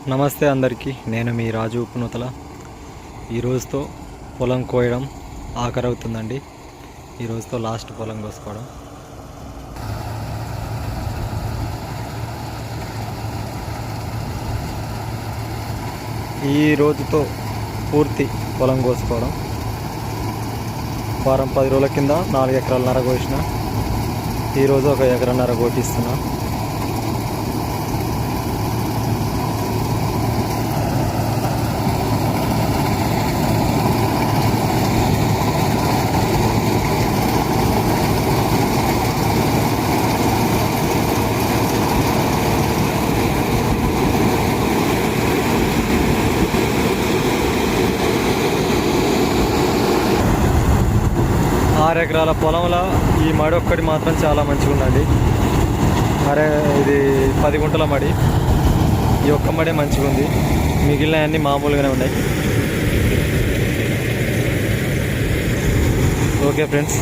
నమస్తే అందరికీ, నేను మీ రాజు ఉప్పునూతల. ఈ రోజుతో పొలం కోయడం ఆఖరవుతుందండి. ఈ రోజుతో లాస్ట్ పొలం కోసుకోవడం. ఈ రోజుతో పూర్తి పొలం కోసుకోవడం. వారం 10 రోజుల కింద 4 ఎకరాలన్నర కోసిన. ఈరోజు 1 ఎకరన్నర కోటిస్తున్నా. 6 ఎకరాల పొలంలో ఈ మడి ఒక్కటి మాత్రం చాలా మంచిగా ఉందండి. ఇది 10 గుంటల మడి. ఈ ఒక్క మడే మంచిగా ఉంది, మిగిలినవన్నీ మామూలుగానే ఉన్నాయి. Okay friends.